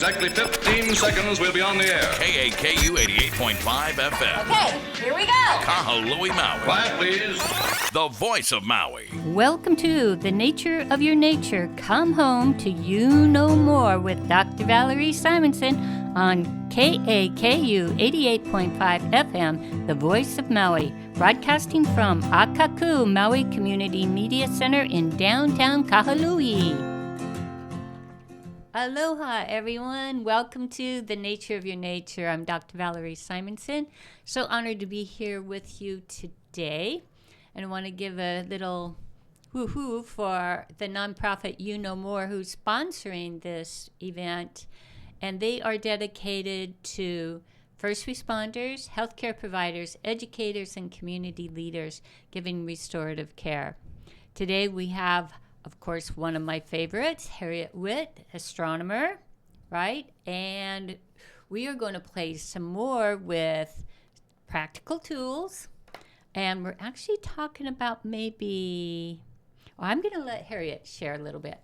Exactly 15 seconds, we'll be on the air. KAKU 88.5 FM. Okay, here we go. Kahului, Maui. Quiet, please. The voice of Maui. Welcome to The Nature of Your Nature. Come home to You Know More with Dr. Valerie Simonson on KAKU 88.5 FM, The Voice of Maui, broadcasting from Akaku Maui Community Media Center in downtown Kahului. Aloha, everyone. Welcome to The Nature of Your Nature. I'm Dr. Valerie Simonson. So honored to be here with you today. And I want to give a little woo-hoo for the nonprofit You Know More, who's sponsoring this event. And they are dedicated to first responders, healthcare providers, educators, and community leaders giving restorative care. Today we have, of course, one of my favorites, Harriet Witt, astronomer, right? And we are going to play some more with practical tools. And we're actually talking about I'm going to let Harriet share a little bit.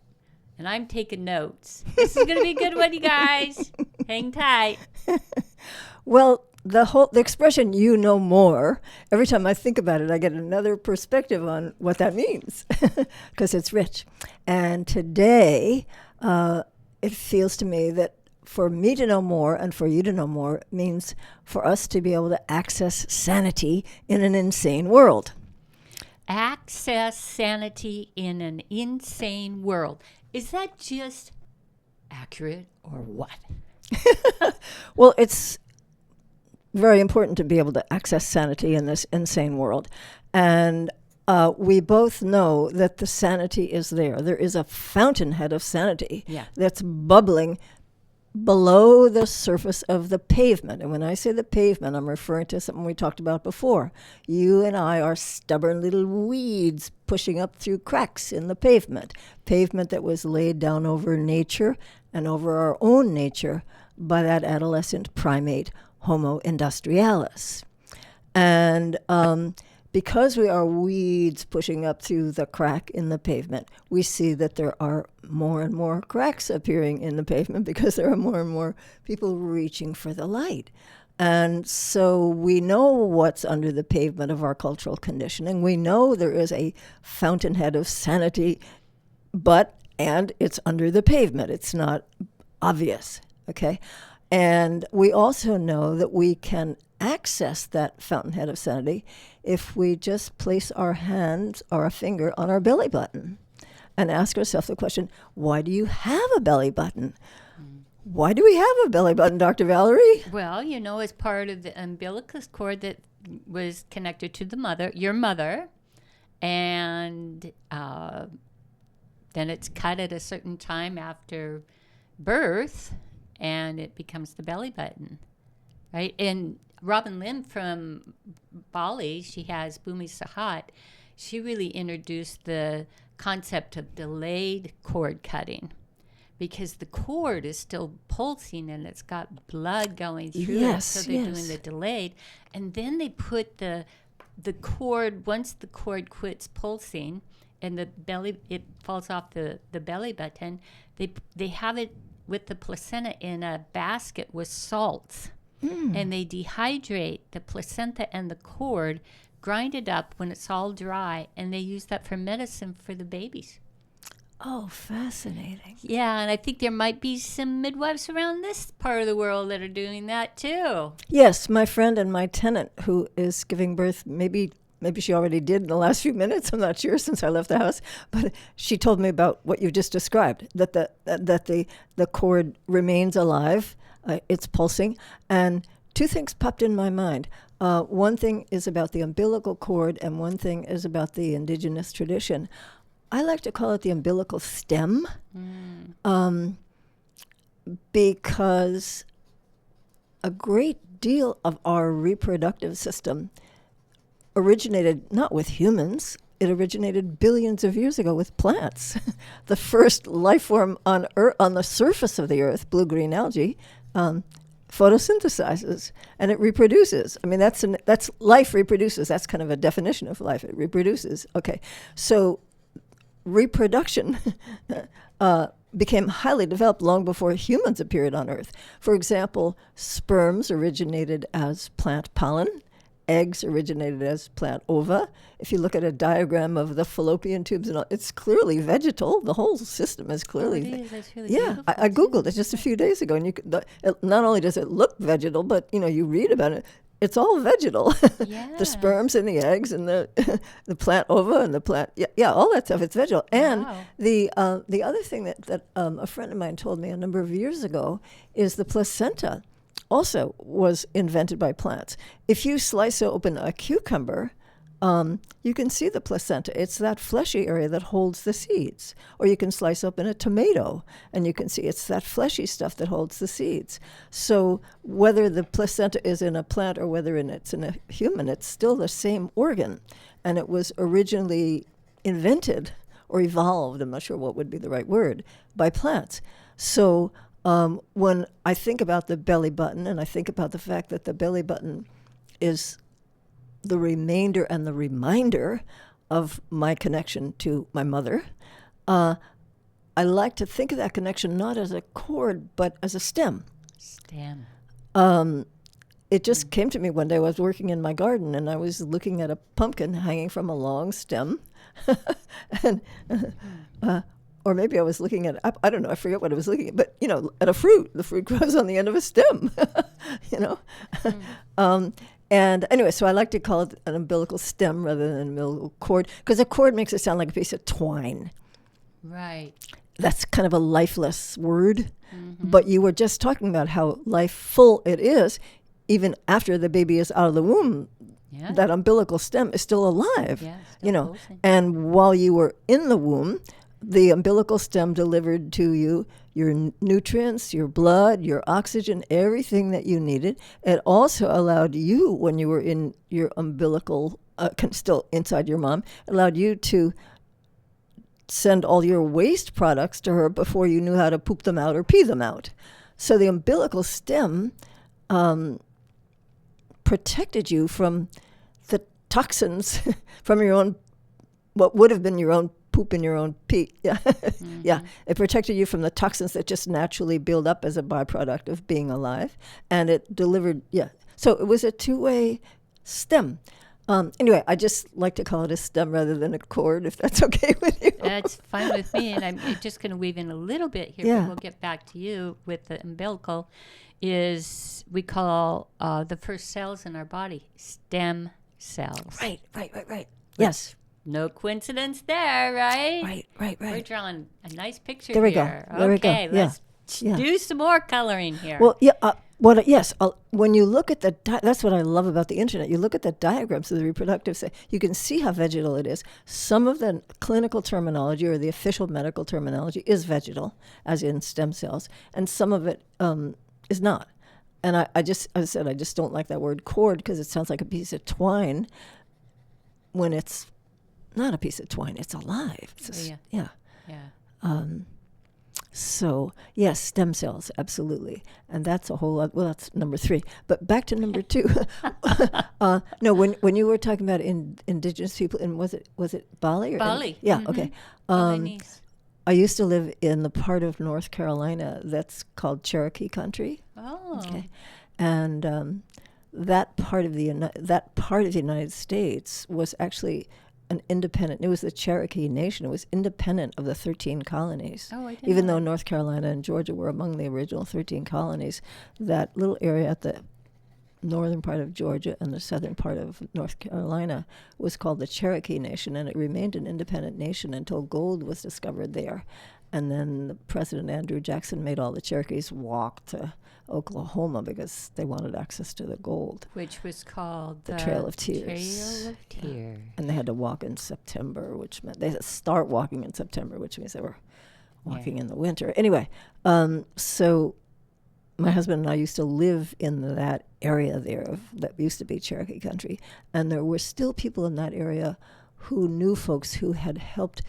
And I'm taking notes. This is going to be a good one, you guys. Hang tight. Well, the expression "you know more," every time I think about it, I get another perspective on what that means, because it's rich. And today, it feels to me that for me to know more and for you to know more means for us to be able to access sanity in an insane world. Access sanity in an insane world. Is that just accurate or what? Well, it's very important to be able to access sanity in this insane world. And we both know that the sanity is there. There is a fountainhead of sanity that's bubbling below the surface of the pavement. And when I say the pavement, I'm referring to something we talked about before. You and I are stubborn little weeds pushing up through cracks in the pavement that was laid down over nature and over our own nature by that adolescent primate, Homo industrialis. And because we are weeds pushing up through the crack in the pavement, we see that there are more and more cracks appearing in the pavement because there are more and more people reaching for the light. And so we know what's under the pavement of our cultural conditioning. We know there is a fountainhead of sanity, and it's under the pavement. It's not obvious, okay? And we also know that we can access that fountainhead of sanity if we just place our hands or a finger on our belly button and ask ourselves the question, why do you have a belly button? Why do we have a belly button, Dr. Valerie? Well, as part of the umbilicus cord that was connected to your mother, and then it's cut at a certain time after birth, and it becomes the belly button, right? And Robin Lim from Bali, she has Bumi Sehat, she really introduced the concept of delayed cord cutting, because the cord is still pulsing and it's got blood going through it, so they're doing the delayed. And then they put the cord, once the cord quits pulsing and it falls off the belly button, they have it with the placenta in a basket with salts. And they dehydrate the placenta and the cord, grind it up when it's all dry, and they use that for medicine for the babies. Oh, fascinating. Yeah, and I think there might be some midwives around this part of the world that are doing that too. Yes, my friend and my tenant who is giving birth, maybe she already did in the last few minutes, I'm not sure since I left the house, but she told me about what you just described, that the cord remains alive, it's pulsing, and two things popped in my mind. One thing is about the umbilical cord, and one thing is about the indigenous tradition. I like to call it the umbilical stem, because a great deal of our reproductive system originated not with humans, it originated billions of years ago with plants. The first life form on the surface of the earth, blue-green algae, photosynthesizes and it reproduces. I mean, that's life reproduces. That's kind of a definition of life. It reproduces. Okay, so reproduction became highly developed long before humans appeared on Earth. For example, sperms originated as plant pollen. Eggs originated as plant ova. If you look at a diagram of the fallopian tubes, and all, it's clearly vegetal. The whole system is clearly. Oh, it is. That's really yeah, beautiful, I too. googled it just a few days ago, and not only does it look vegetal, but you read about it. It's all vegetal. Yeah. The sperms and the eggs and the the plant ova and the plant. Yeah, all that stuff. It's vegetal. And Wow. the other thing that a friend of mine told me a number of years ago is the placenta also was invented by plants. If you slice open a cucumber, you can see the placenta. It's that fleshy area that holds the seeds. Or you can slice open a tomato, and you can see it's that fleshy stuff that holds the seeds. So whether the placenta is in a plant or whether it's in a human, it's still the same organ. And it was originally invented or evolved, I'm not sure what would be the right word, by plants. So when I think about the belly button, and I think about the fact that the belly button is the remainder and the reminder of my connection to my mother, I like to think of that connection not as a cord, but as a stem. Stem. It just came to me one day. I was working in my garden, and I was looking at a pumpkin hanging from a long stem. and or maybe I was looking at, I don't know, I forget what I was looking at, but, at a fruit. The fruit grows on the end of a stem, And anyway, so I like to call it an umbilical stem rather than an umbilical cord, because a cord makes it sound like a piece of twine. Right. That's kind of a lifeless word. But you were just talking about how lifeful it is, even after the baby is out of the womb. Yeah. That umbilical stem is still alive, Yeah, still pulsing. And while you were in the womb, the umbilical stem delivered to you your nutrients, your blood, your oxygen, everything that you needed. It also allowed you, when you were in your umbilical, still inside your mom, allowed you to send all your waste products to her before you knew how to poop them out or pee them out. So the umbilical stem protected you from the toxins from your own, what would have been your own poop and your own pee. Yeah. Yeah. It protected you from the toxins that just naturally build up as a byproduct of being alive. And it delivered, So it was a two-way stem. Anyway, I just like to call it a stem rather than a cord, if that's okay with you. That's fine with me, and I'm just going to weave in a little bit here, Yeah. but we'll get back to you with the umbilical, is we call the first cells in our body stem cells. Right. Yes. No coincidence there, right? Right. We're drawing a nice picture There we go. here. There we go. Okay, Yeah. let's Yeah. do some more coloring here. Well, yes. When you look at that's what I love about the internet. You look at the diagrams of the reproductive cell, you can see how vegetal it is. Some of the clinical terminology or the official medical terminology is vegetal, as in stem cells, and some of it is not. And I just don't like that word cord because it sounds like a piece of twine when it's not a piece of twine. It's alive. It's Yeah. So, yes, stem cells, absolutely. And that's a whole other, that's number 3. But back to number 2. No, when you were talking about indigenous people, and was it Bali? Bali. Yeah, okay. Balinese. I used to live in the part of North Carolina that's called Cherokee country. Oh. Okay. And that part of the United States was actually an independent. It was the Cherokee Nation. It was independent of the 13 colonies. Oh, I didn't Even know though that. North Carolina and Georgia were among the original 13 colonies, that little area at the northern part of Georgia and the southern part of North Carolina was called the Cherokee Nation, and it remained an independent nation until gold was discovered there. And then President Andrew Jackson made all the Cherokees walk to Oklahoma because they wanted access to the gold. Which was called The Trail of Tears. Trail of Tears. And they had to walk in September, which meant they had to start walking in September, which means they were walking in the winter. Anyway, so my husband and I used to live in that area there that used to be Cherokee country. And there were still people in that area who knew folks who had helped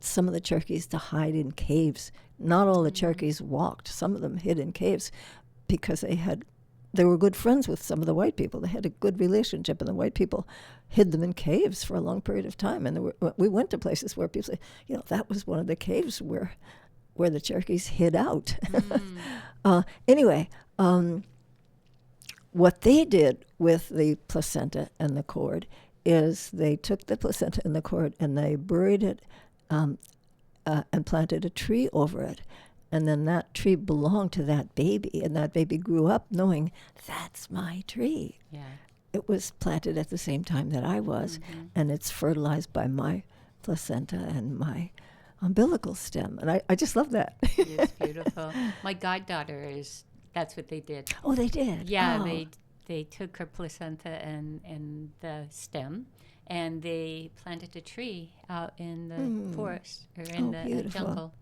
some of the Cherokees to hide in caves. Not all the Cherokees walked. Some of them hid in caves because they were good friends with some of the white people. They had a good relationship, and the white people hid them in caves for a long period of time. And we went to places where people say, that was one of the caves where where the Cherokees hid out. Anyway, what they did with the placenta and the cord is they took the placenta and the cord and they buried it and planted a tree over it. And then that tree belonged to that baby, and that baby grew up knowing, that's my tree. Yeah. It was planted at the same time that I was, and it's fertilized by my placenta and my umbilical stem. And I just love that. It's beautiful. My goddaughter that's what they did. Oh, they did? Yeah, Oh. they took her placenta and the stem, and they planted a tree out in the forest or in the beautiful. jungle.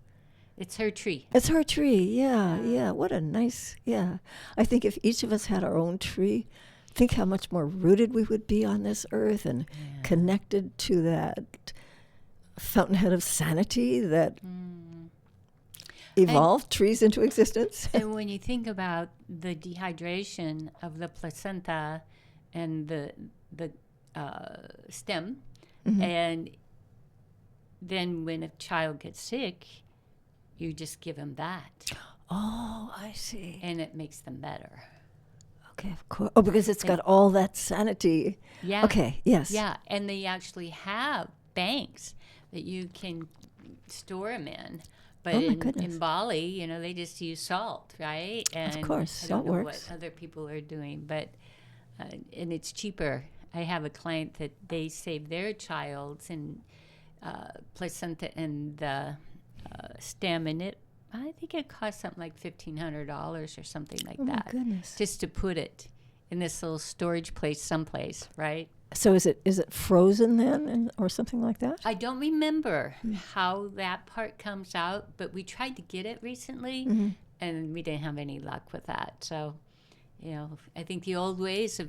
It's her tree. It's her tree, yeah. What a nice, I think if each of us had our own tree, think how much more rooted we would be on this earth and connected to that fountainhead of sanity that evolved trees into existence. And when you think about the dehydration of the placenta and the stem, and then when a child gets sick, you just give them that, Oh, I see. and it makes them better. Okay, of course. Oh, because it's got all that sanity. Yeah. Okay, yes. Yeah, and they actually have banks that you can store them in. But Oh, my goodness. in Bali, they just use salt, right? And course, I don't salt know works. what other people are doing, but and it's cheaper. I have a client that they save their child's and placenta and the stem, and I think it costs something like $1,500 or something like Oh, my that, goodness. just to put it in this little storage place someplace, right? So is it frozen then or something like that? I don't remember how that part comes out, but we tried to get it recently, and we didn't have any luck with that. So, I think the old ways of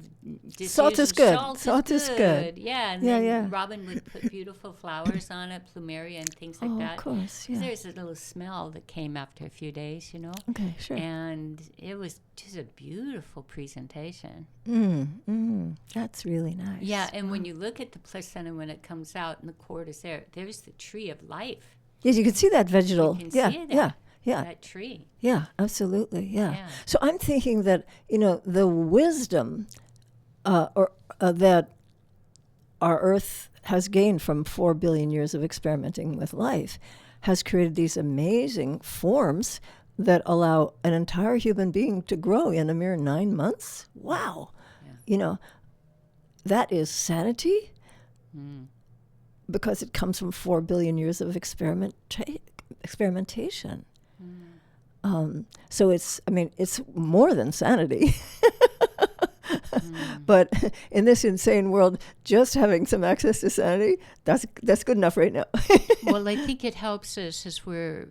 just Salt is using good. Salt, Salt is good. Yeah, and Yeah, then yeah. Robin would put beautiful flowers on it, plumeria and things like Oh, that. of course, yeah. There's a little smell that came after a few days, Okay, sure. and it was just a beautiful presentation. That's really nice. Yeah, and when you look at the placenta when it comes out and the cord is there's the tree of life. Yes, you can see that vegetal. You can yeah, see yeah, yeah. That tree. Yeah, absolutely. Yeah. Yeah. So I'm thinking that the wisdom, that our Earth has gained from 4 billion years of experimenting with life, has created these amazing forms that allow an entire human being to grow in a mere 9 months. Wow. Yeah. That is sanity, because it comes from 4 billion years of experimentation. So it's more than sanity. But in this insane world, just having some access to sanity, that's good enough right now. Well, I think it helps us as we're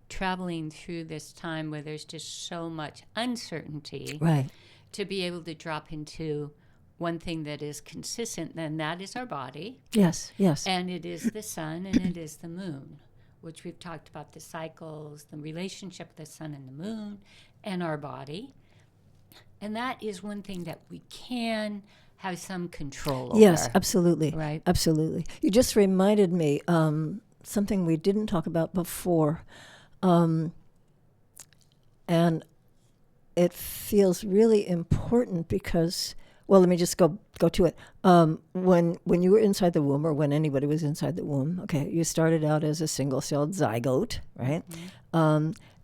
traveling through this time where there's just so much uncertainty, Right. to be able to drop into one thing that is consistent, and that is our body, Yes, yes. and it is the sun, and it is the moon, which we've talked about, the cycles, the relationship of the sun and the moon, and our body. And that is one thing that we can have some control over. Yes, absolutely. Right. Absolutely. You just reminded me something we didn't talk about before. And it feels really important because, well, let me just go to it. When you were inside the womb, or when anybody was inside the womb, okay, you started out as a single-celled zygote, right?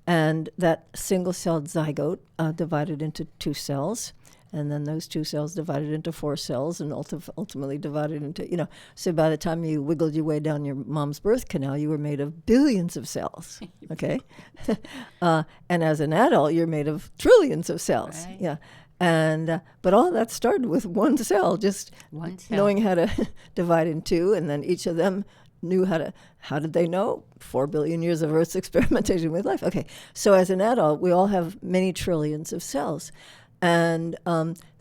And that single-celled zygote divided into 2 cells, and then those 2 cells divided into 4 cells, and ultimately divided into, so by the time you wiggled your way down your mom's birth canal, you were made of billions of cells, okay? And as an adult, you're made of trillions of cells, Right. yeah. And but all that started with one cell, just One cell. knowing how to divide in 2, and then each of them knew how did they know? 4 billion years of Earth's experimentation with life. Okay, so as an adult, we all have many trillions of cells. And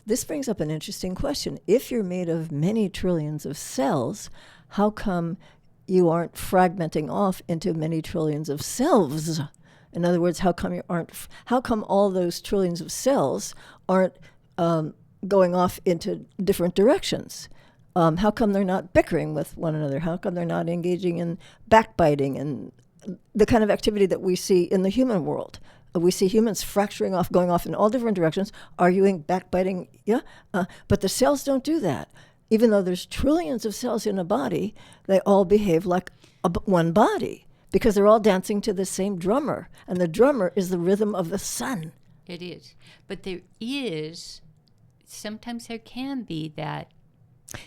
this brings up an interesting question. If you're made of many trillions of cells, how come you aren't fragmenting off into many trillions of selves? In other words, how come all those trillions of cells aren't going off into different directions? How come they're not bickering with one another? How come they're not engaging in backbiting and the kind of activity that we see in the human world. We see humans fracturing off, going off in all different directions, arguing, backbiting, but the cells don't do that. Even though there's trillions of cells in a body, they all behave like one body because they're all dancing to the same drummer, and the drummer is the rhythm of the sun. It is. But sometimes there can be that.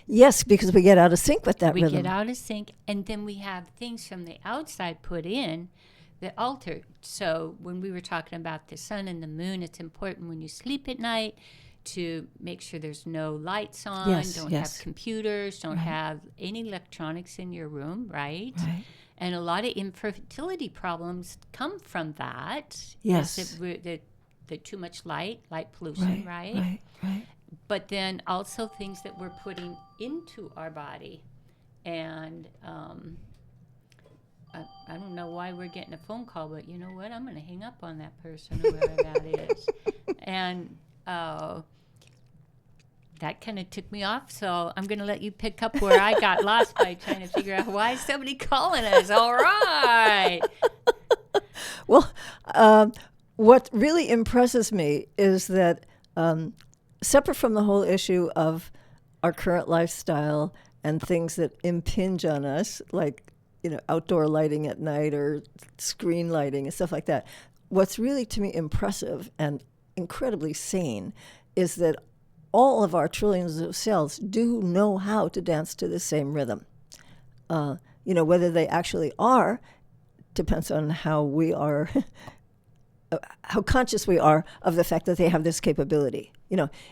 Yes, because we get out of sync with that rhythm. We get out of sync, and then we have things from the outside put in that alter. So when we were talking about the sun and the moon, it's important when you sleep at night to make sure there's no lights on, don't have computers, don't have any electronics in your room, right? And a lot of infertility problems come from that. Yes. The too much light pollution, right? But then also things that we're putting into our body. And I don't know why we're getting a phone call, but you know what? I'm going to hang up on that person, whoever that is. And that kind of took me off, so I'm going to let you pick up where I got lost by trying to figure out why is somebody calling us. All right. Well, what really impresses me is that separate from the whole issue of our current lifestyle and things that impinge on us, like outdoor lighting at night or screen lighting and stuff like that, what's really to me impressive and incredibly sane is that all of our trillions of cells do know how to dance to the same rhythm. Whether they actually are depends on how we are, how conscious we are of the fact that they have this capability.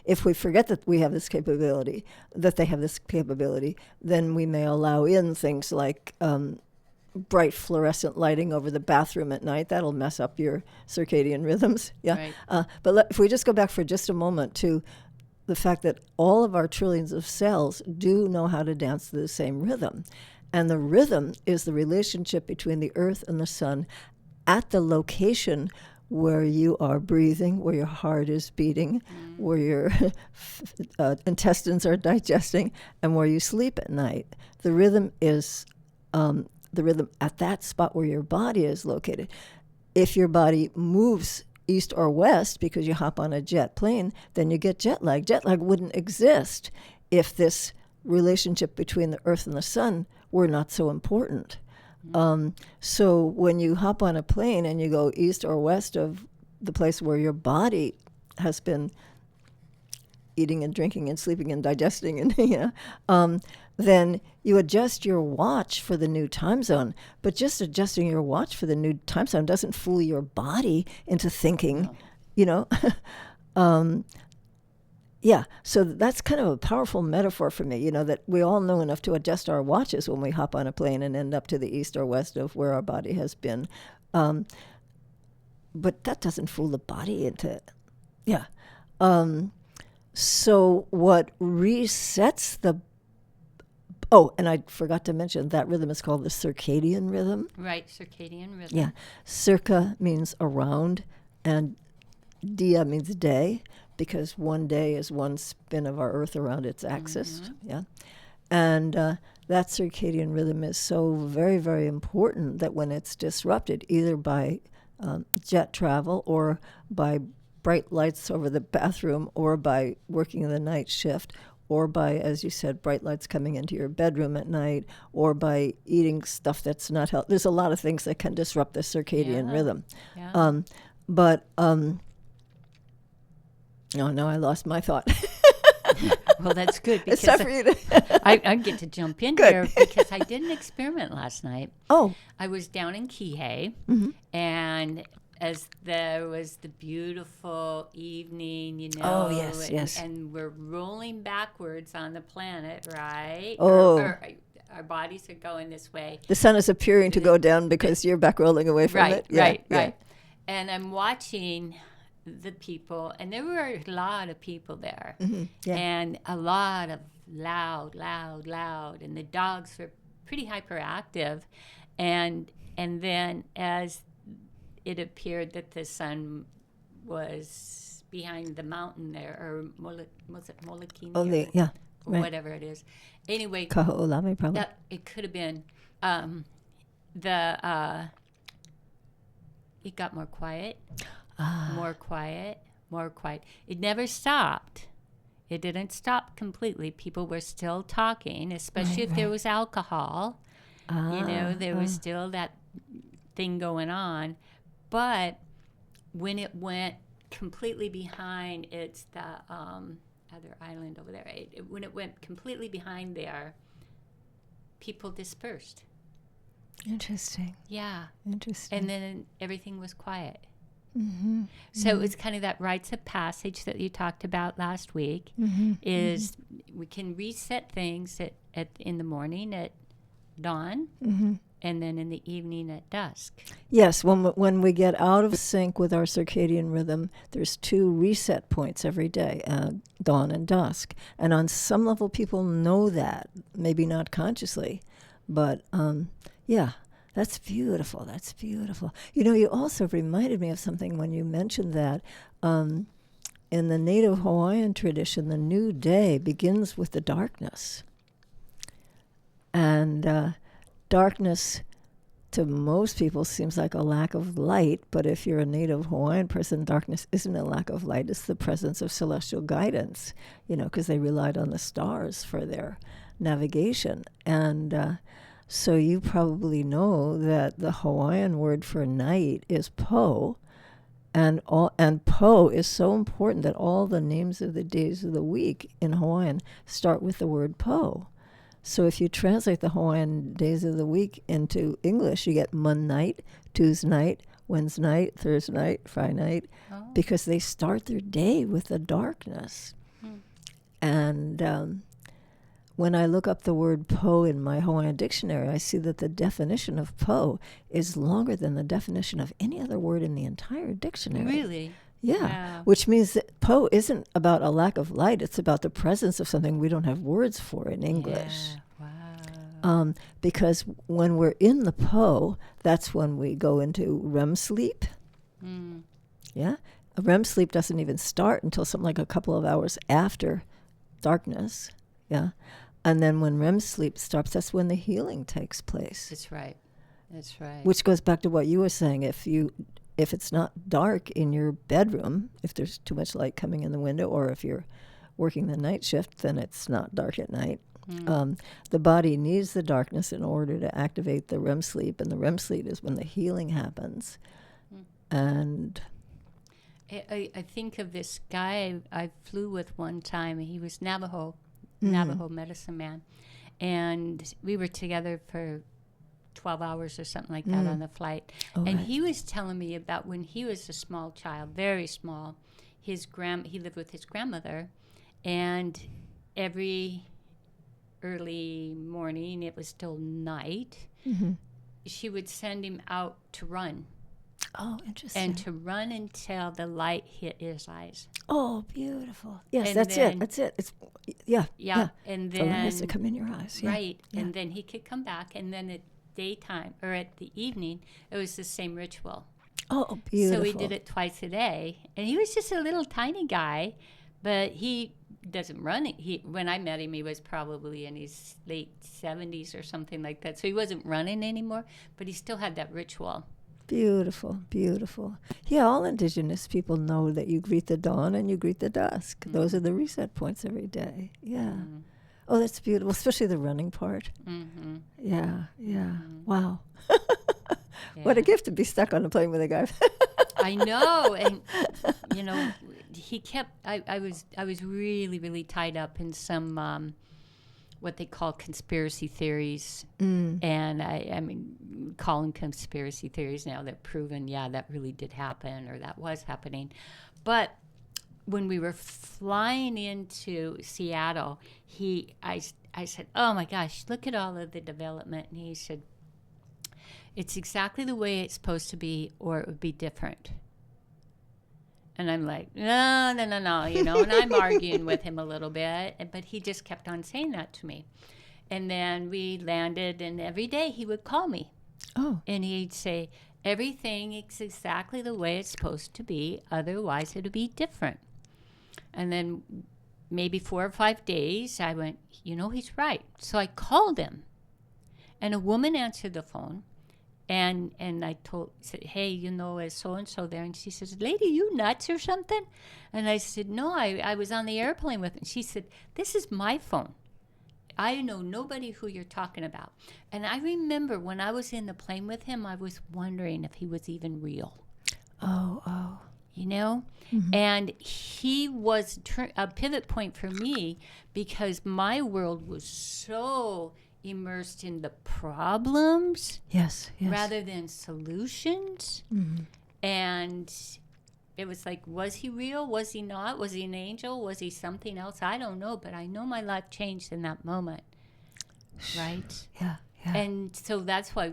If we forget that we have this capability, that they have this capability, then we may allow in things like bright fluorescent lighting over the bathroom at night. That'll mess up your circadian rhythms. Yeah. Right. But if we just go back for just a moment to the fact that all of our trillions of cells do know how to dance to the same rhythm. And the rhythm is the relationship between the earth and the sun at the location where you are breathing, where your heart is beating, where your intestines are digesting, and where you sleep at night. The rhythm is the rhythm at that spot where your body is located. If your body moves east or west because you hop on a jet plane, then you get jet lag. Jet lag wouldn't exist if this relationship between the earth and the sun were not so important. So when you hop on a plane and you go east or west of the place where your body has been eating and drinking and sleeping and digesting, and then you adjust your watch for the new time zone. But just adjusting your watch for the new time zone doesn't fool your body into thinking, so that's kind of a powerful metaphor for me, that we all know enough to adjust our watches when we hop on a plane and end up to the east or west of where our body has been. But that doesn't fool the body into, so what resets and I forgot to mention that rhythm is called the circadian rhythm. Right, circadian rhythm. Yeah. Circa means around, and dia means day, because one day is one spin of our Earth around its axis. Yeah. And that circadian rhythm is so very, very important that when it's disrupted, either by jet travel or by bright lights over the bathroom or by working the night shift or by, as you said, bright lights coming into your bedroom at night, or by eating stuff that's not healthy. There's a lot of things that can disrupt the circadian rhythm. Yeah. No, I lost my thought. Well, that's good because It's time for you to I get to jump in here because I did an experiment last night. Oh. I was down in Kihei, and as there was the beautiful evening, Oh, yes. and we're rolling backwards on the planet, right? Oh. Or our bodies are going this way. The sun is appearing to go down because you're back rolling away from it. Right. And I'm watching the people, and there were a lot of people there, and a lot of loud, and the dogs were pretty hyperactive, and then as it appeared that the sun was behind the mountain there, or was it Molokini? Or whatever it is. Anyway, Kaho'olani, probably. It could have been. it got more quiet, more quiet, more quiet. It never stopped. It didn't stop completely. People were still talking, especially if there was alcohol. There was still that thing going on. But when it went completely behind, it's the other island over there. When it went completely behind there, people dispersed. Interesting. Yeah. Interesting. And then everything was quiet. Mm-hmm. So it's kind of that rites of passage that you talked about last week. Is we can reset things in the morning at dawn, and then in the evening at dusk. Yes, when we get out of sync with our circadian rhythm, there's 2 reset points every day, dawn and dusk. And on some level, people know that, maybe not consciously, but yeah, that's beautiful. That's beautiful. You also reminded me of something when you mentioned that. In the native Hawaiian tradition, the new day begins with the darkness. And darkness to most people seems like a lack of light, but if you're a native Hawaiian person, darkness isn't a lack of light. It's the presence of celestial guidance, because they relied on the stars for their navigation. And so you probably know that the Hawaiian word for night is po, and po is so important that all the names of the days of the week in Hawaiian start with the word po. So if you translate the Hawaiian days of the week into English, you get Mon night, Tuesday night, Wednesday night, Thursday night, Friday night, because they start their day with the darkness. And when I look up the word po in my Hawaiian dictionary, I see that the definition of po is longer than the definition of any other word in the entire dictionary. Really? Yeah, which means that po isn't about a lack of light. It's about the presence of something we don't have words for in English. Yeah. Wow. Because when we're in the po, that's when we go into REM sleep. Yeah, a REM sleep doesn't even start until something like a couple of hours after darkness. Yeah, and then when REM sleep starts, that's when the healing takes place. That's right. That's right. Which goes back to what you were saying. If it's not dark in your bedroom, if there's too much light coming in the window, or if you're working the night shift, then it's not dark at night. The body needs the darkness in order to activate the REM sleep, and the REM sleep is when the healing happens. And I think of this guy I flew with one time. He was Navajo medicine man, and we were together for 12 hours or something like that on the flight. And he was telling me about when he was a small child, very small, he lived with his grandmother, and every early morning, it was still night, she would send him out to run. Oh, interesting. And to run until the light hit his eyes. Oh, beautiful. Yes, And that's then- it. That's it. It's yeah. And The light has to then come in your eyes. Yeah. right, Yeah. and then he could come back, and then at daytime or at the evening, it was the same ritual. Oh, beautiful. So he did it twice a day, and he was just a little tiny guy, but he doesn't run it. When I met him, he was probably in his late 70s or something like that. So he wasn't running anymore, but he still had that ritual. Beautiful, beautiful. Yeah, all indigenous people know that you greet the dawn and you greet the dusk. Those are the reset points every day. Yeah. Oh, that's beautiful, especially the running part. Yeah, yeah. Wow. What a gift to be stuck on a plane with a guy. I know, and he kept. I was really, really tied up in some what they call conspiracy theories, and I mean, calling conspiracy theories now that proven, that really did happen or that was happening, but when we were flying into Seattle, I said, "Oh my gosh, look at all of the development," and he said, "It's exactly the way it's supposed to be, or it would be different." And I'm like, no, and I'm arguing with him a little bit, but he just kept on saying that to me. And then we landed, and every day he would call me. Oh. And he'd say, everything is exactly the way it's supposed to be, otherwise it would be different. And then maybe 4 or 5 days, I went, he's right. So I called him, and a woman answered the phone, And I said, hey, is so-and-so there? And she says, lady, you nuts or something? And I said, no, I was on the airplane with him. She said, this is my phone. I know nobody who you're talking about. And I remember when I was in the plane with him, I was wondering if he was even real. Oh. And he was a pivot point for me because my world was so immersed in the problems Yes. rather than solutions. Mm-hmm. And it was like, was he real? Was he not? Was he an angel? Was he something else? I don't know, but I know my life changed in that moment. Right? Yeah. And so that's why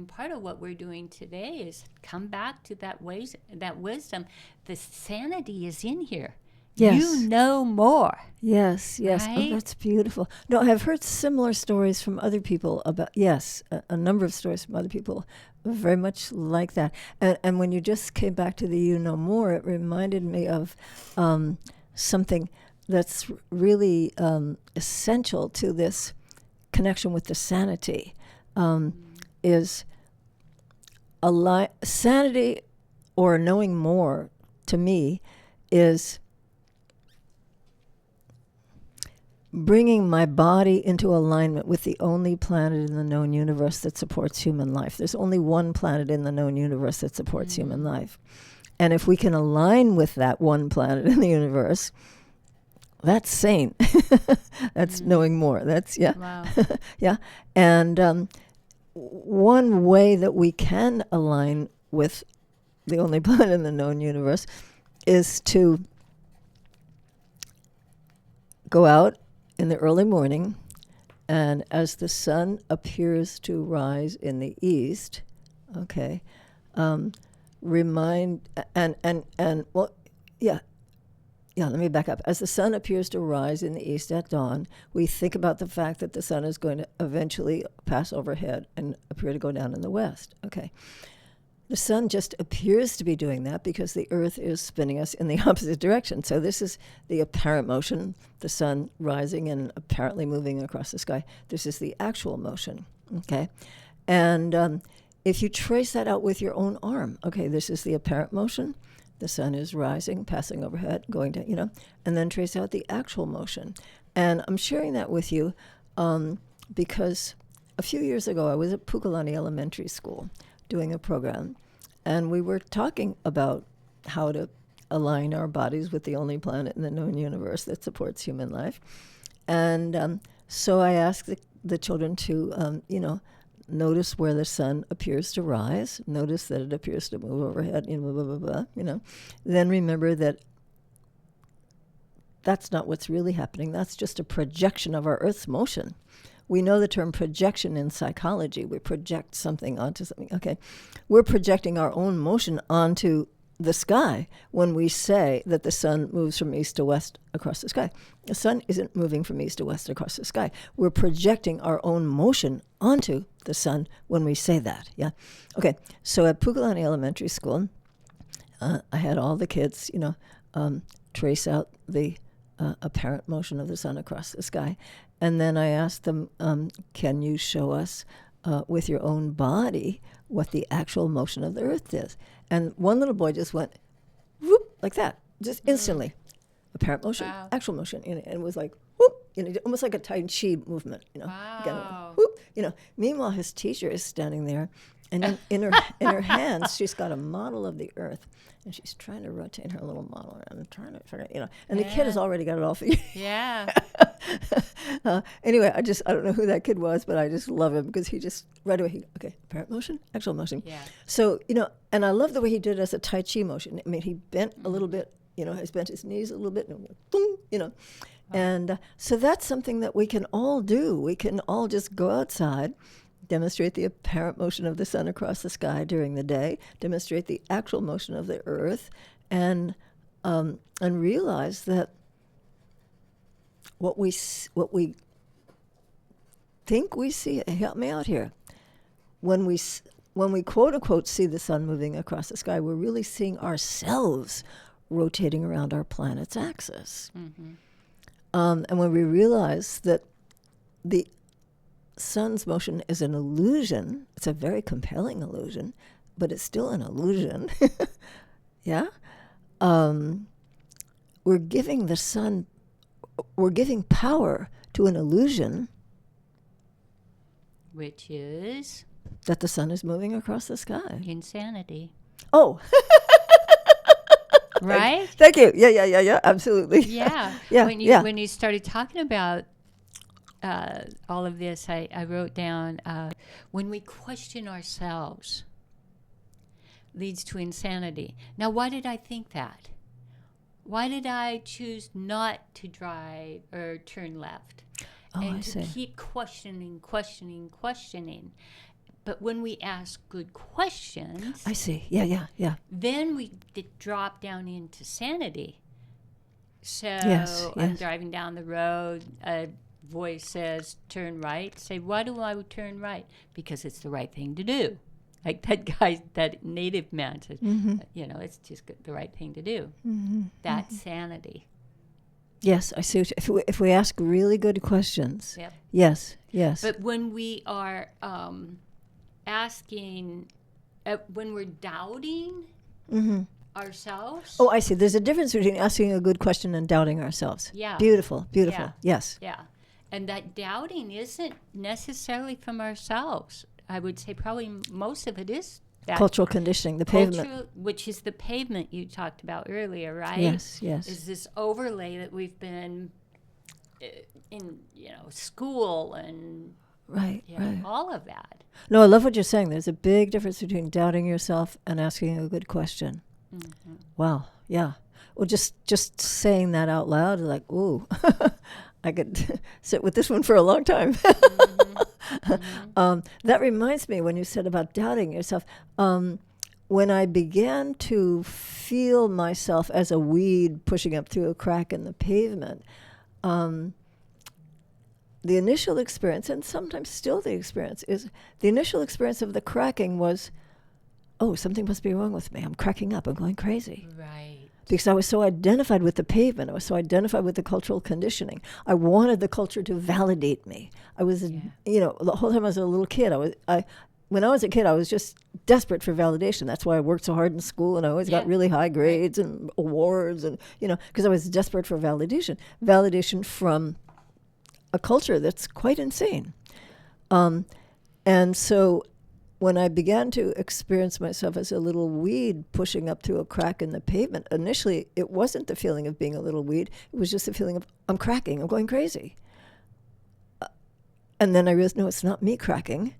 part of what we're doing today is come back to that wisdom. The sanity is in here. Yes. You know more. Yes. Right? Oh, that's beautiful. No, I've heard similar stories from other people about, a number of stories from other people very much like that. And when you just came back to the you know more, it reminded me of something that's really essential to this connection with the sanity, is sanity, or knowing more, to me, is bringing my body into alignment with the only planet in the known universe that supports human life. There's only one planet in the known universe that supports human life. And if we can align with that one planet in the universe, that's sane. That's knowing more. That's, Wow. yeah. And one way that we can align with the only planet in the known universe is to go out in the early morning, and as the sun appears to rise in the east, let me back up. As the sun appears to rise in the east at dawn, we think about the fact that the sun is going to eventually pass overhead and appear to go down in the west. Okay. The sun just appears to be doing that because the earth is spinning us in the opposite direction. So this is the apparent motion, the sun rising and apparently moving across the sky. This is the actual motion, okay? And if you trace that out with your own arm, okay, this is the apparent motion. The sun is rising, passing overhead, going to, and then trace out the actual motion. And I'm sharing that with you because a few years ago, I was at Pukalani Elementary School doing a program, and we were talking about how to align our bodies with the only planet in the known universe that supports human life. And so I asked the children to, notice where the sun appears to rise, notice that it appears to move overhead, blah, blah, blah, blah, Then remember that that's not what's really happening. That's just a projection of our Earth's motion. We know the term projection in psychology. We project something onto something. Okay. We're projecting our own motion onto the sky when we say that the sun moves from east to west across the sky. The sun isn't moving from east to west across the sky. We're projecting our own motion onto the sun when we say that. Yeah. Okay. So at Pukalani Elementary School, I had all the kids, trace out the apparent motion of the sun across the sky. And then I asked them, can you show us with your own body what the actual motion of the earth is? And one little boy just went, whoop, like that, just instantly. Apparent motion, Wow. actual motion. And it was like, whoop, almost like a Tai Chi movement, Wow. Again, whoop, Meanwhile, his teacher is standing there, and in her hands, she's got a model of the earth, and she's trying to rotate her little model around and trying to figure, and the kid has already got it all figured. Yeah. Anyway, I don't know who that kid was, but I just love him because he just right away, apparent motion, actual motion. Yeah. So, and I love the way he did it as a Tai Chi motion. I mean, he bent a little bit, he's bent his knees a little bit, and boom, Wow. And so that's something that we can all do. We can all just go outside, demonstrate the apparent motion of the sun across the sky during the day, demonstrate the actual motion of the earth, and realize that what we think we see, help me out here, when we quote unquote see the sun moving across the sky, we're really seeing ourselves rotating around our planet's axis. Mm-hmm. And when we realize that sun's motion is an illusion. It's a very compelling illusion, but it's still an illusion. Yeah? We're giving the sun, we're giving power to an illusion Which is that the sun is moving across the sky. insanity. Oh, Right? thank you. Yeah, absolutely. Yeah. Yeah, When yeah. you started talking about all of this, I wrote down when we question ourselves leads to insanity. Now, why did I think that? Why did I choose not to drive or turn left? Oh, And I to see. keep questioning. But when we ask good questions, I see. Yeah. then we drop down into sanity. So Yes, I'm yes. driving down the road. A voice says, turn right. Say, why do I turn right? Because it's the right thing to do. Like that guy, that native man says, it's just the right thing to do. That's sanity. Yes, I see. If we ask really good questions. Yep. Yes. But when we are asking, when we're doubting ourselves. Oh, I see. There's a difference between asking a good question and doubting ourselves. Yeah. Beautiful. Yeah. Yes. Yeah. And that doubting isn't necessarily from ourselves. I would say probably most of it is that Cultural conditioning, the pavement. which is the pavement you talked about earlier, right? Yes. Is this overlay that we've been in, school and Right. all of that. No, I love what you're saying. There's a big difference between doubting yourself and asking a good question. Wow. Yeah. Well, just saying that out loud, like, ooh, I could sit with this one for a long time. That reminds me when you said about doubting yourself. When I began to feel myself as a weed pushing up through a crack in the pavement, the initial experience, and sometimes still the experience, is the initial experience of the cracking was, oh, something must be wrong with me. I'm cracking up. I'm going crazy. Right. Because I was so identified with the pavement. I was so identified with the cultural conditioning. I wanted the culture to validate me. I was, the whole time I was a little kid, when I was a kid, I was just desperate for validation. That's why I worked so hard in school, and I always got really high grades and awards, and, because I was desperate for validation. Validation from a culture that's quite insane. And so when I began to experience myself as a little weed pushing up through a crack in the pavement, initially it wasn't the feeling of being a little weed. It was just the feeling of, I'm cracking, I'm going crazy. And then I realized, no, it's not me cracking.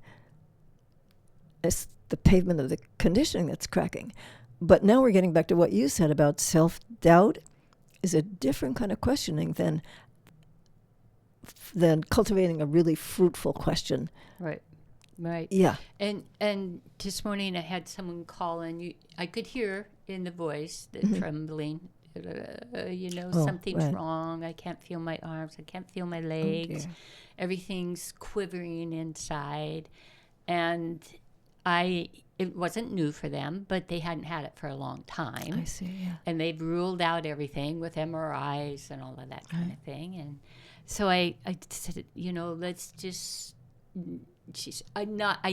It's the pavement of the conditioning that's cracking. But now we're getting back to what you said about self-doubt is a different kind of questioning than cultivating a really fruitful question. Right. Yeah. And this morning I had someone call, and I could hear in the voice the trembling. Something's wrong. I can't feel my arms. I can't feel my legs. Everything's quivering inside. And it wasn't new for them, but they hadn't had it for a long time. I see, yeah. And they've ruled out everything with MRIs and all of that kind of thing. And so I said, let's just... I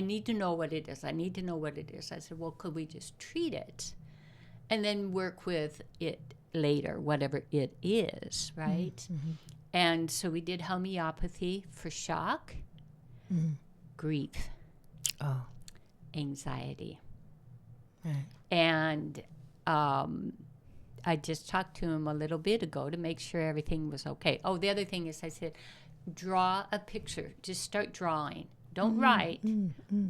need to know what it is. I said, well, could we just treat it and then work with it later, whatever it is, right? Mm-hmm. And so we did homeopathy for shock, grief, anxiety. Right. And I just talked to him a little bit ago to make sure everything was okay. Oh, the other thing is I said, draw a picture. Just start drawing. Don't write.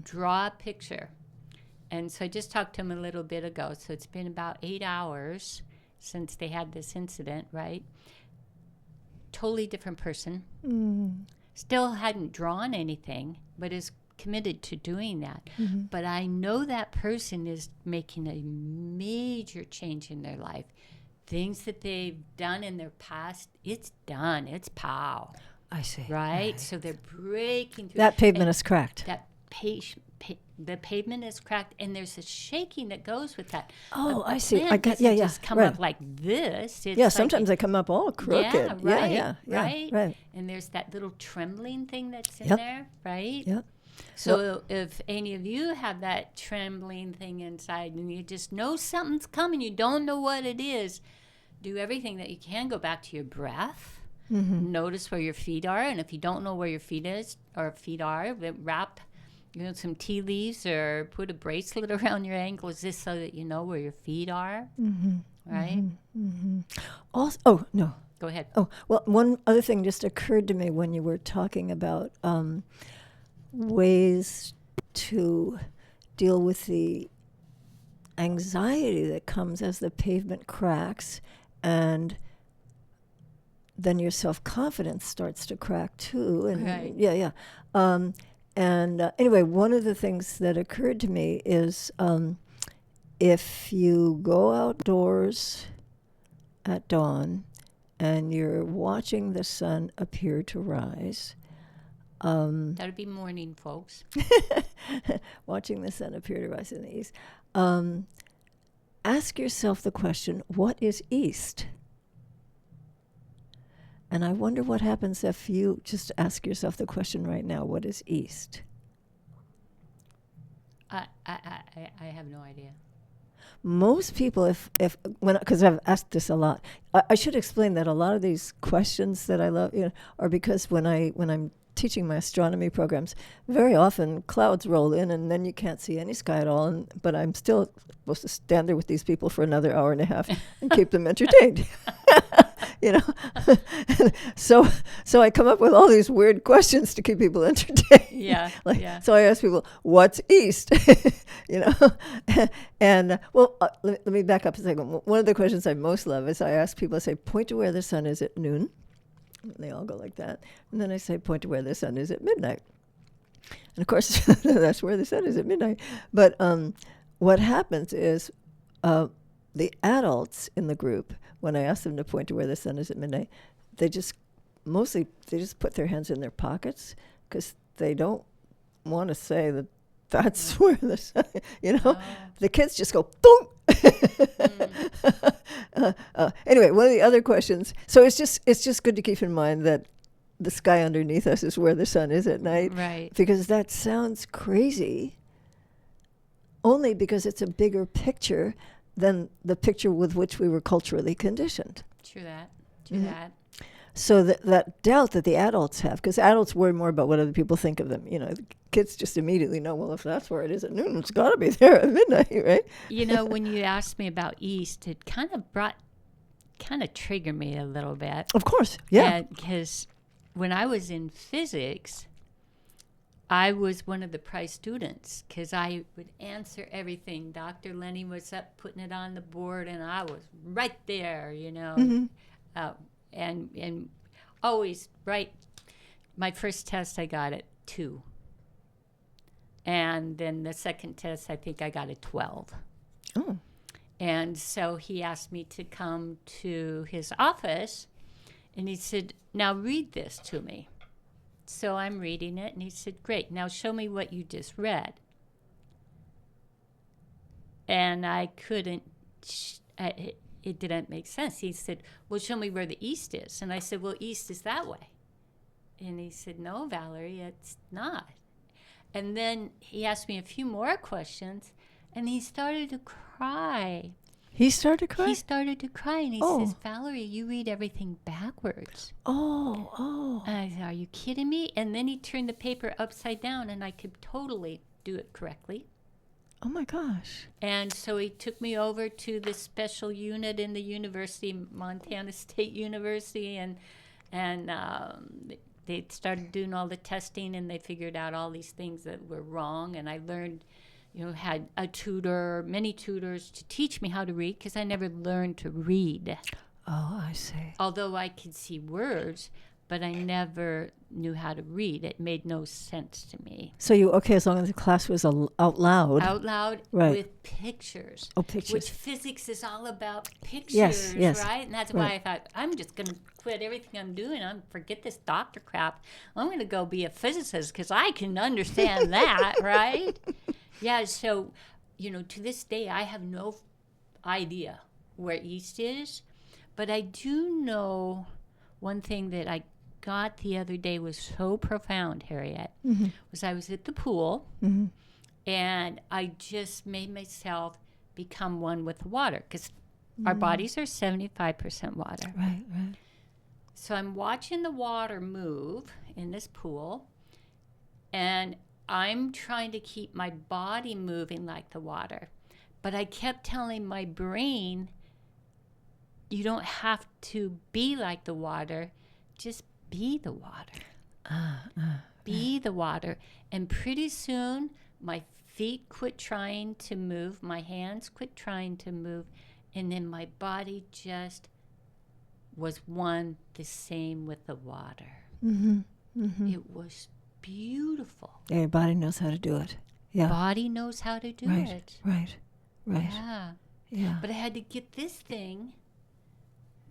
Draw a picture. And so I just talked to him a little bit ago. So it's been about 8 hours since they had this incident, right? Totally different person. Still hadn't drawn anything, but is committed to doing that. But I know that person is making a major change in their life. Things that they've done in their past, it's done. It's pow. I see. Right? So they're breaking through. That pavement is cracked. That the pavement is cracked, and there's a shaking that goes with that. Oh, A I see. I plant got. doesn't Yeah, yeah. just come Right. up like this. It's Yeah. like Sometimes they come up all crooked. Yeah, right. Yeah. Right. Right. And there's that little trembling thing that's in Yep. there, right? Yep. So if any of you have that trembling thing inside and you just know something's coming, you don't know what it is, do everything that you can. Go back to your breath. Notice where your feet are, and if you don't know where your feet are, then wrap some tea leaves or put a bracelet around your ankles just so that you know where your feet are. Right? Also, oh no. Go ahead. Oh well, one other thing just occurred to me when you were talking about ways to deal with the anxiety that comes as the pavement cracks, and then your self-confidence starts to crack too. And Right. yeah. Anyway, one of the things that occurred to me is if you go outdoors at dawn and you're watching the sun appear to rise, That'd be morning, folks. watching the sun appear to rise in the east, ask yourself the question, what is east? And I wonder what happens if you just ask yourself the question right now, what is east? I have no idea. Most people, because I've asked this a lot, I should explain that a lot of these questions that I love, are because when I'm teaching my astronomy programs, very often clouds roll in and then you can't see any sky at all. But I'm still supposed to stand there with these people for another hour and a half and keep them entertained. So I come up with all these weird questions to keep people entertained. Yeah. So I ask people, what's east? And let me back up a second. One of the questions I most love is I ask people, I say, point to where the sun is at noon. And they all go like that. And then I say, point to where the sun is at midnight. And of course, that's where the sun is at midnight. But what happens is the adults in the group, when I ask them to point to where the sun is at midnight, they just put their hands in their pockets because they don't want to say that that's where the sun, The kids just go, boom. Anyway, one of the other questions. So it's just good to keep in mind that the sky underneath us is where the sun is at night. Right. Because that sounds crazy, only because it's a bigger picture than the picture with which we were culturally conditioned. True that. So that doubt that the adults have, because adults worry more about what other people think of them. The kids just immediately know, well, if that's where it is at noon, it's got to be there at midnight, right? When you asked me about East, it kind of triggered me a little bit. Of course, yeah. Because when I was in physics, I was one of the prize students because I would answer everything. Dr. Lenny was up putting it on the board, and I was right there, and always right. My first test, I got it 2. And then the second test, I think I got a 12. Oh. And so he asked me to come to his office, and he said, now read this to me. So I'm reading it, and he said, great, now show me what you just read. And I couldn't, it didn't make sense. He said, well, show me where the east is. And I said, well, east is that way. And he said, no, Valerie, it's not. And then he asked me a few more questions, and he started to cry. He started crying? He started to cry, and he says, Valerie, you read everything backwards. Oh. And I said, are you kidding me? And then he turned the paper upside down, and I could totally do it correctly. Oh, my gosh. And so he took me over to this special unit in the university, Montana State University, and they started doing all the testing, and they figured out all these things that were wrong. And I learned, had a tutor, many tutors to teach me how to read because I never learned to read. Oh, I see. Although I could see words, but I never knew how to read. It made no sense to me. So as long as the class was out loud. Out loud Right. with pictures. Oh, pictures. Which physics is all about pictures, Yes. right? And that's why I thought, I'm just going to quit everything I'm doing. I'm forget this doctor crap. I'm going to go be a physicist because I can understand that, right? Yeah, so, to this day, I have no idea where east is, but I do know one thing that I got the other day was so profound, Harriet, was I was at the pool, and I just made myself become one with the water, because our bodies are 75% water. Right. So I'm watching the water move in this pool, and I'm trying to keep my body moving like the water. But I kept telling my brain, you don't have to be like the water, just be the water. Be the water. And pretty soon, my feet quit trying to move, my hands quit trying to move, and then my body just was one the same with the water. It was beautiful. Yeah, your body knows how to do it. Yeah. Body knows how to do it. Right. Yeah. But I had to get this thing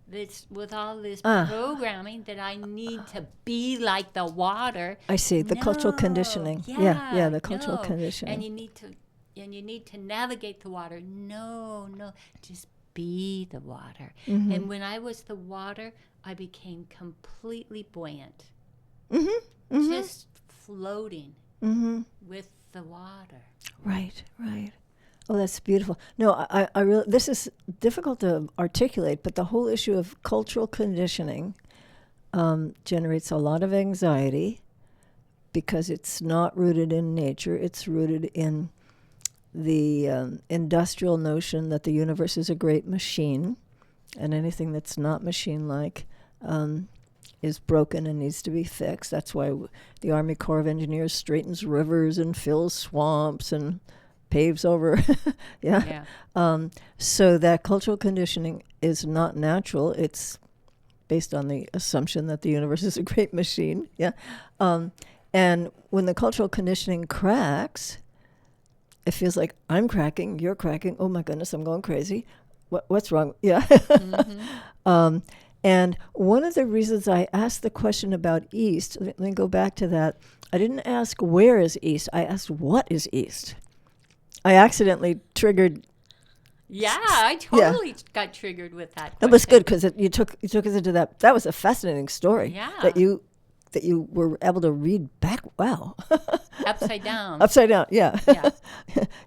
that's with all this programming that I need to be like the water. I see the cultural conditioning. Yeah, the cultural conditioning. And you need to navigate the water. No, just be the water. And when I was the water, I became completely buoyant. Just floating with the water. Right. Oh, that's beautiful. No, I really, this is difficult to articulate, but the whole issue of cultural conditioning generates a lot of anxiety because it's not rooted in nature. It's rooted in the industrial notion that the universe is a great machine, and anything that's not machine-like is broken and needs to be fixed. That's why the Army Corps of Engineers straightens rivers and fills swamps and paves over. So that cultural conditioning is not natural. It's based on the assumption that the universe is a great machine. And when the cultural conditioning cracks, it feels like I'm cracking, you're cracking. Oh my goodness, I'm going crazy. What's wrong? And one of the reasons I asked the question about East, let me go back to that. I didn't ask where is East. I asked what is East. I accidentally triggered. Yeah, I totally got triggered with that question. That was good because you took us into that. That was a fascinating story. Yeah. That you were able to read back. Wow. Upside down. Upside down. Yeah.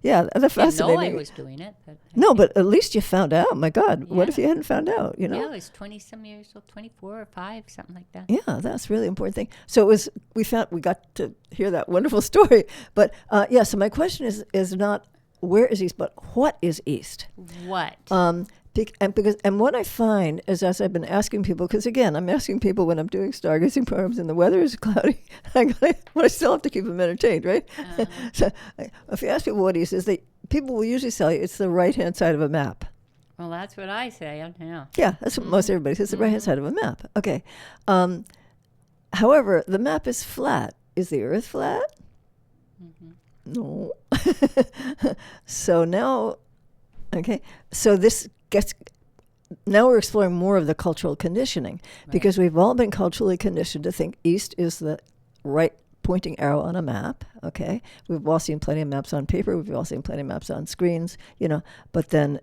Yeah. That's fascinating. I didn't know I was doing it. But at least you found out. My God, what if you hadn't found out? Yeah, I was 20-some years old, 24 or 5, something like that. Yeah, that's a really important thing. So it was. We got to hear that wonderful story. But so my question is not where is East, but what is East? What? And what I find is, as I've been asking people, because again, I'm asking people when I'm doing stargazing programs and the weather is cloudy, I still have to keep them entertained, right? So if you ask people what East is, people will usually tell you it's the right-hand side of a map. Well, that's what I say. Yeah. Yeah, that's what most everybody says, the right-hand side of a map. Okay. However, the map is flat. Is the Earth flat? No. So now, so this now we're exploring more of the cultural conditioning, because we've all been culturally conditioned to think East is the right pointing arrow on a map. Okay, we've all seen plenty of maps on paper, we've all seen plenty of maps on screens, but then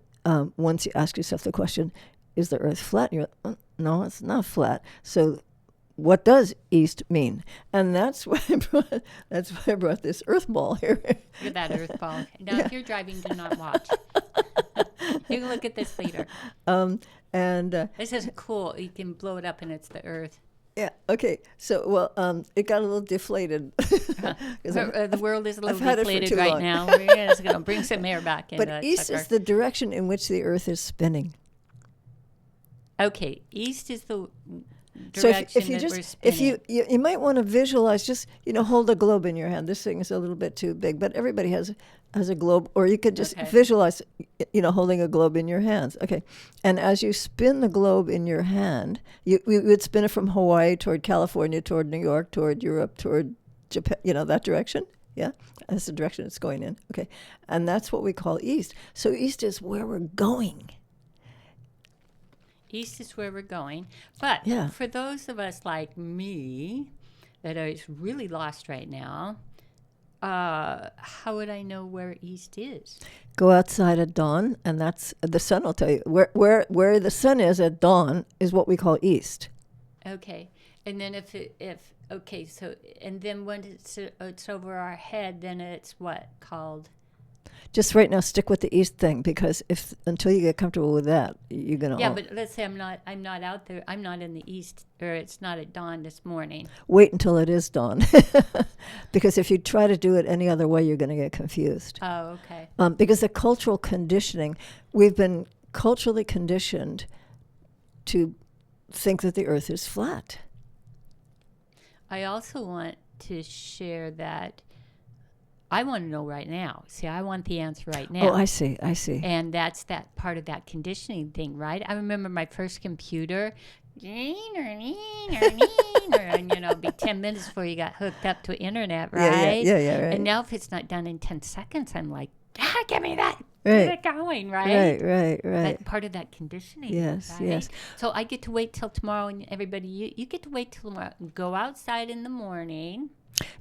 once you ask yourself the question, is the Earth flat? You're like, no, it's not flat. So what does East mean? And that's why I brought this Earth ball here. Look at that Earth ball. Now, if you're driving, do not watch. You can look at this later. This is cool. You can blow it up, and it's the Earth. Yeah. Okay. So, it got a little deflated. The world is a little deflated right now. We're just going to bring some air back in. But East is the direction in which the Earth is spinning. Okay. East is So direction if you that just we're if spinning. you might want to visualize, just hold a globe in your hand. This thing is a little bit too big, but everybody has a globe, or you could just Okay. visualize holding a globe in your hands. Okay, and as you spin the globe in your hand, you would spin it from Hawaii toward California, toward New York, toward Europe, toward Japan, that direction. Yeah, that's the direction it's going in. Okay, and that's what we call east. So east is where we're going. East is where we're going. But Yeah. for those of us like me that are really lost right now, how would I know where east is? Go outside at dawn, and that's the sun will tell you where the sun is at dawn is what we call east. Okay. And then and then when it's over our head, then it's what called? Just right now, stick with the east thing, because until you get comfortable with that, you're gonna. Yeah, but let's say I'm not out there. I'm not in the east, or it's not at dawn this morning. Wait until it is dawn, because if you try to do it any other way, you're going to get confused. Oh, okay. Because the cultural conditioning, we've been culturally conditioned to think that the Earth is flat. I also want to share that I want to know right now. See, I want the answer right now. Oh, I see. And that's that part of that conditioning thing, right? I remember my first computer, and it'd be 10 minutes before you got hooked up to internet, right? Yeah, right. And now if it's not done in 10 seconds, I'm like, give me that. Right. Get it going, right? Right. That part of that conditioning. Yes, right? yes. So I get to wait till tomorrow, and everybody, you get to wait till tomorrow. Go outside in the morning.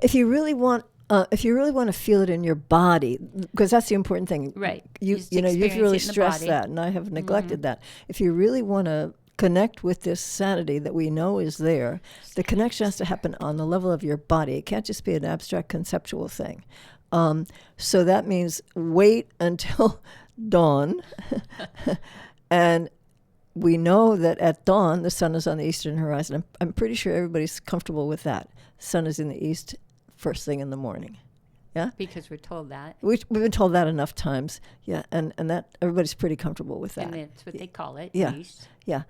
If you really want to feel it in your body, because that's the important thing, Right. You've experience really it in the stressed body. that, and I have neglected that. If you really want to connect with this sanity that we know is there, the connection has to happen on the level of your body. It can't just be an abstract conceptual thing. So that means wait until dawn, and we know that at dawn the sun is on the eastern horizon. I'm pretty sure everybody's comfortable with that. The sun is in the east first thing in the morning. Yeah, Because we're told that. we've been told that enough times. Yeah, and that everybody's pretty comfortable with that. And that's what they call it, Yeah. east. Yeah.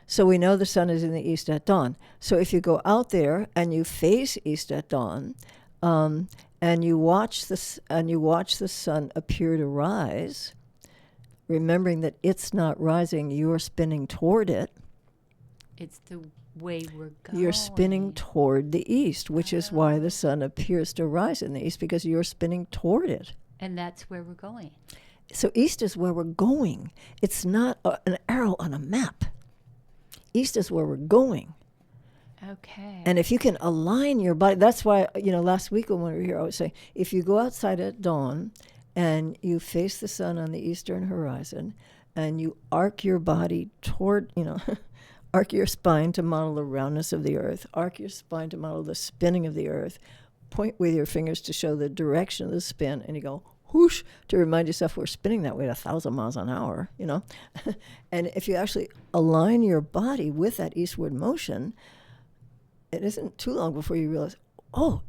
So we know the sun is in the east at dawn. So if you go out there and you face east at dawn, and you watch the sun appear to rise, remembering that it's not rising, you're spinning toward it. It's the way we're going. You're spinning toward the east, which is why the sun appears to rise in the east, because you're spinning toward it. And that's where we're going. So east is where we're going. It's not an arrow on a map. East is where we're going. Okay. And if you can align your body, that's why, last week when we were here, I was saying, if you go outside at dawn and you face the sun on the eastern horizon and you arc your body toward, arc your spine to model the roundness of the earth, arc your spine to model the spinning of the earth, point with your fingers to show the direction of the spin, and you go whoosh to remind yourself we're spinning that way at 1,000 miles an hour, And if you actually align your body with that eastward motion, it isn't too long before you realize, oh,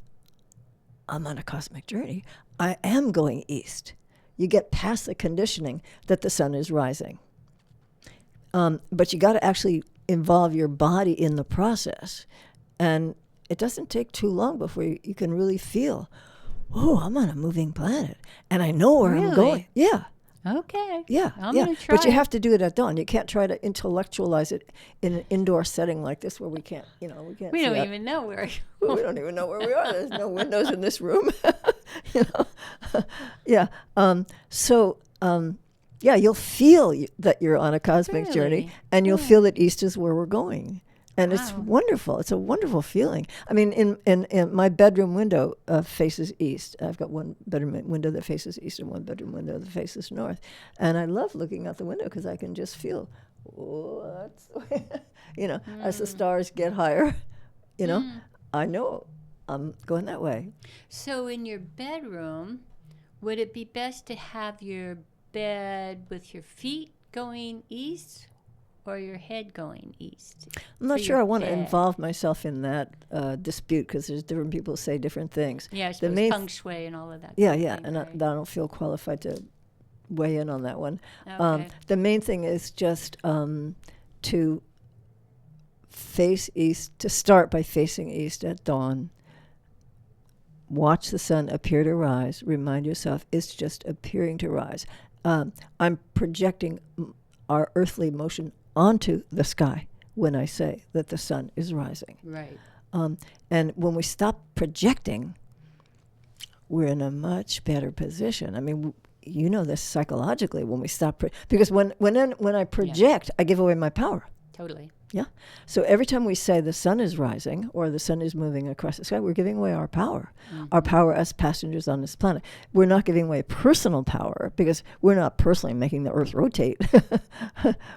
I'm on a cosmic journey. I am going east. You get past the conditioning that the sun is rising. But you got to actually involve your body in the process. And it doesn't take too long before you can really feel, oh, I'm on a moving planet. And I know where I'm going. Really? Yeah. Okay. Yeah, I'm yeah. gonna try But you it. have to do it at dawn. You can't try to intellectualize it in an indoor setting like this where we can't, we can't. We see don't out- even know where. we don't even know where we are. There's no windows in this room. Yeah. Yeah, you'll feel that you're on a cosmic journey, Really? and you'll feel that east is where we're going. And it's Wow. wonderful. It's a wonderful feeling. I mean, in my bedroom window faces east. I've got one bedroom window that faces east and one bedroom window that faces north. And I love looking out the window because I can just feel, as the stars get higher, I know I'm going that way. So in your bedroom, would it be best to have your bed with your feet going east or your head going east? I'm not for sure your I want to bed? involve myself in that dispute because there's different people who say different things. Yeah, I The suppose main- feng shui and all of that. Yeah, kind of yeah, thing, and right? I don't feel qualified to weigh in on that one. Okay. The main thing is just to face east, to start by facing east at dawn. Watch the sun appear to rise. Remind yourself it's just appearing to rise. I'm projecting our earthly motion onto the sky when I say that the sun is rising. Right. And when we stop projecting, we're in a much better position. I mean, you know this psychologically when we stop, because when I project, I give away my power. Totally. Yeah. So every time we say the sun is rising or the sun is moving across the sky, we're giving away our power, our power as passengers on this planet. We're not giving away personal power because we're not personally making the Earth rotate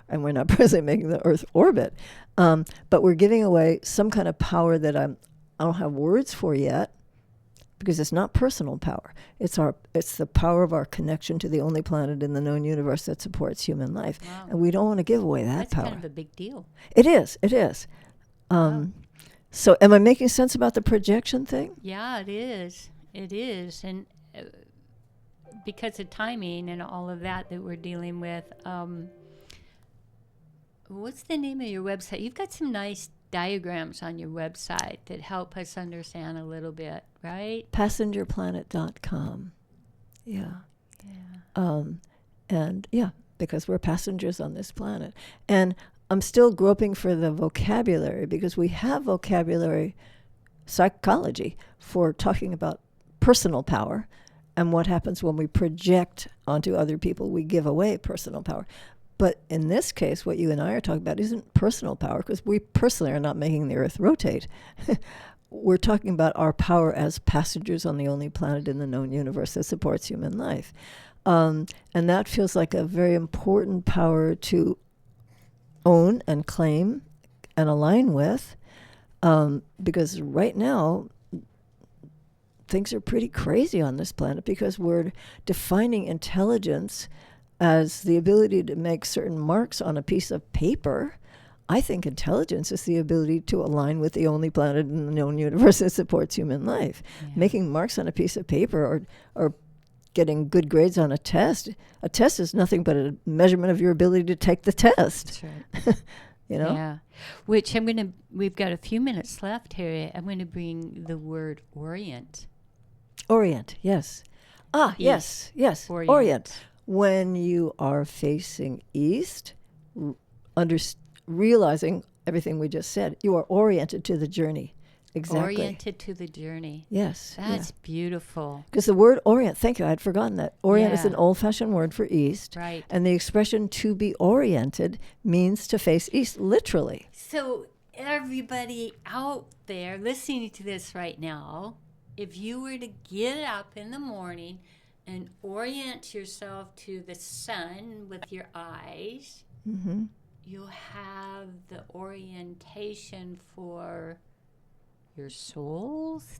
and we're not personally making the Earth orbit. But we're giving away some kind of power that I don't have words for yet, because it's not personal power. It's the power of our connection to the only planet in the known universe that supports human life. Wow. And we don't want to give away that That's power. kind of a big deal. It is. So am I making sense about the projection thing? Yeah, it is. It is. And because of timing and all of that we're dealing with, what's the name of your website? You've got some nice diagrams on your website that help us understand a little bit, right? Passengerplanet.com. Yeah. And because we're passengers on this planet. And I'm still groping for the vocabulary, because we have vocabulary psychology for talking about personal power and what happens when we project onto other people. We give away personal power. But in this case, what you and I are talking about isn't personal power, because we personally are not making the Earth rotate. We're talking about our power as passengers on the only planet in the known universe that supports human life. And that feels like a very important power to own and claim and align with, because right now things are pretty crazy on this planet, because we're defining intelligence as the ability to make certain marks on a piece of paper. I think intelligence is the ability to align with the only planet in the known universe that supports human life. Yeah. Making marks on a piece of paper or getting good grades on a test. A test is nothing but a measurement of your ability to take the test. That's right. You know? Yeah. Which we've got a few minutes left here. I'm going to bring the word orient. Orient, yes. Yes. Orient. When you are facing east, realizing everything we just said, you are oriented to the journey. Exactly. Oriented to the journey. Yes. That's beautiful. Because the word orient, thank you, I had forgotten that. Orient is Yeah. an old-fashioned word for east. Right. And the expression to be oriented means to face east, literally. So everybody out there listening to this right now, if you were to get up in the morning and orient yourself to the sun with your eyes, Mm-hmm. you have the orientation for your soul's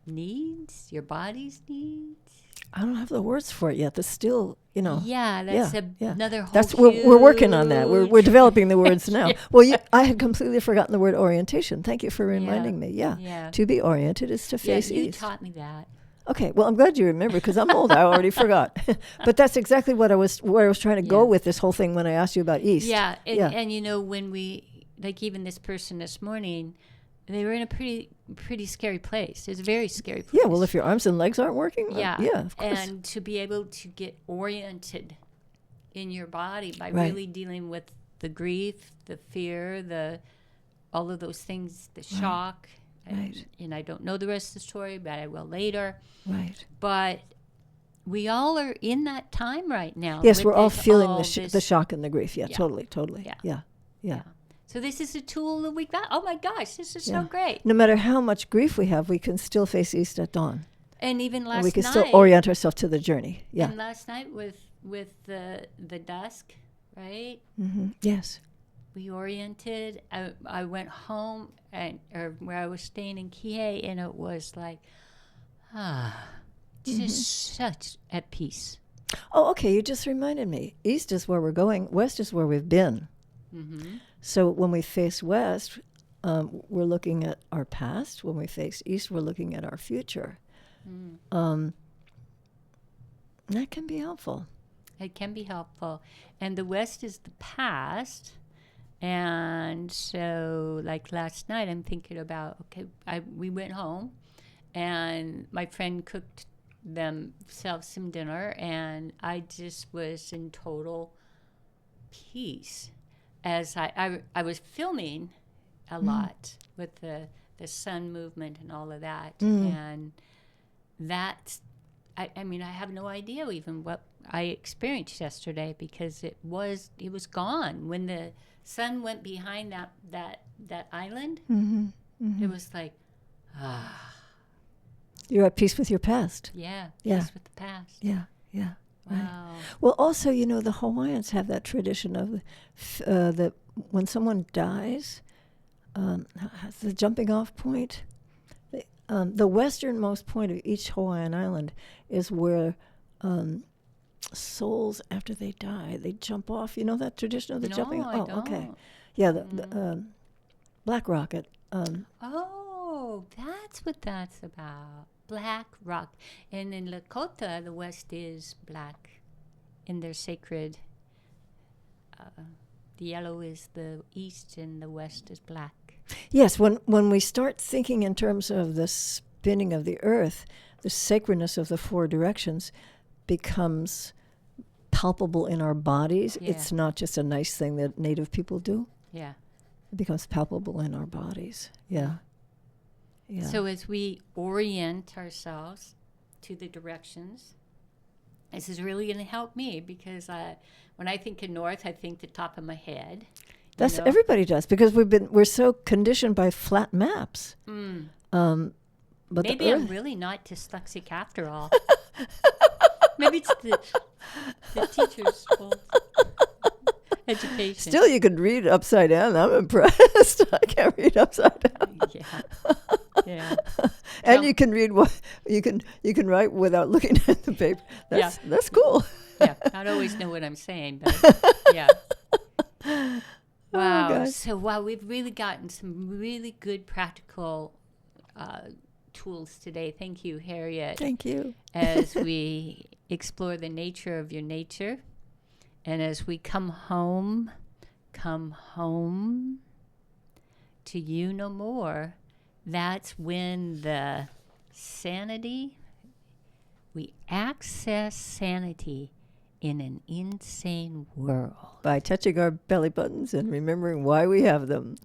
needs, your body's needs. I don't have the words for it yet. That's still, Yeah, that's yeah. another whole That's we're working on that. We're huge- developing the words now. Well, I had completely forgotten the word orientation. Thank you for reminding me. Yeah. Yeah. To be oriented is to face you east. taught me that. Okay. Well, I'm glad you remember, because I'm old. I already forgot. But that's exactly where I was trying to go Yeah. with this whole thing when I asked you about east. Yeah, Yeah. and when we, like even this person this morning, they were in a pretty scary place. It's a very scary place. Yeah. Well, if your arms and legs aren't working, yeah, of course. and to be able to get oriented in your body by Right. really dealing with the grief, the fear, all of those things, the shock. Right. And I don't know the rest of the story, but I will later. Right. But we all are in that time right now. Yes, with we're all this- feeling all the this- shock and the grief. Yeah, Yeah. totally. Yeah. Yeah. So this is a tool that we got. Oh my gosh, this is Yeah. so great. No matter how much grief we have, we can still face east at dawn. And even last And we can night, still orient ourselves to the journey. Yeah. and last night with the dusk, right? Mm-hmm. Yes. We oriented. I went home or where I was staying in Kihei, and it was like, just such at peace. Oh, okay. You just reminded me. East is where we're going. West is where we've been. Mm-hmm. So when we face west, we're looking at our past. When we face east, we're looking at our future. That can be helpful. It can be helpful. And the West is the past, And so, like last night, I'm thinking about, okay, we went home, and my friend cooked themselves some dinner, and I just was in total peace as I was filming a lot with the sun movement and all of that. And that, I mean, I have no idea even what I experienced yesterday, because it was gone. When the sun went behind that island, it was like, You're at peace with your past. yeah, Yeah. peace with the past. Yeah, yeah. Right. Wow. Well, also, the Hawaiians have that tradition of that when someone dies, the jumping off point, the westernmost point of each Hawaiian island is where souls, after they die, they jump off. You know that tradition of the No, jumping off? I Okay. don't. Yeah, the Black Rocket. Oh, that's what that's about. Black rock. And in Lakota, the west is black in their sacred. The yellow is the east and the west is black. Yes, when we start thinking in terms of the spinning of the earth, the sacredness of the four directions becomes palpable in our bodies. Yeah. It's not just a nice thing that Native people do. Yeah. It becomes palpable in our bodies. Yeah. Yeah. So as we orient ourselves to the directions, this is really going to help me, because when I think of north, I think the top of my head. That's everybody does, because we're so conditioned by flat maps. But maybe I'm really not dyslexic after all. Maybe it's the teacher's fault. Education. Still, you can read upside down. I'm impressed. I can't read upside down. Yeah. Yeah. And you can read what you can write without looking at the paper. That's cool. Yeah. I don't always know what I'm saying, but yeah. Wow. gosh. So we've really gotten some really good practical tools today. Thank you, Harriet. Thank you. As we explore the nature of your nature, and as we come home to you no more, that's when the sanity, we access sanity in an insane world. By touching our belly buttons and remembering why we have them.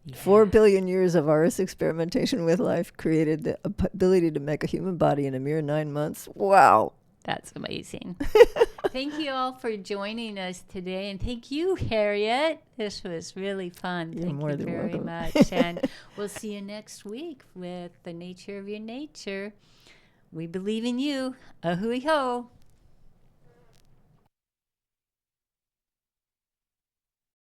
Yeah. 4 billion years of Earth's experimentation with life created the ability to make a human body in a mere 9 months. Wow. That's amazing. Thank you all for joining us today. And thank you, Harriet. This was really fun. You're thank more you than very welcome. much. And we'll see you next week with the nature of your nature. We believe in you. Ahui ho.